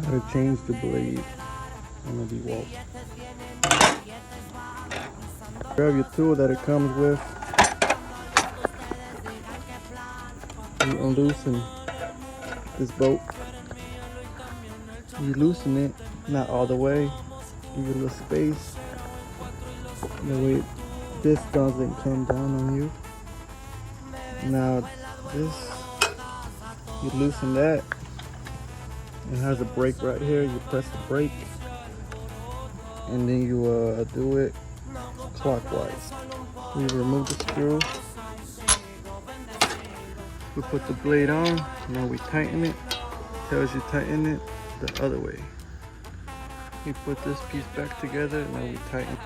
How to change the blade on the DeWalt. Grab your tool that it comes with. You unloosen this bolt. You loosen it, not all the way. Give it a little space. That way this doesn't come down on you. Now this, you loosen that. It has a brake right here. You press the brake, and then you do it clockwise. We remove the screw. We put the blade on. Now we tighten it. Tells you tighten it the other way. We put this piece back together. Now we tighten.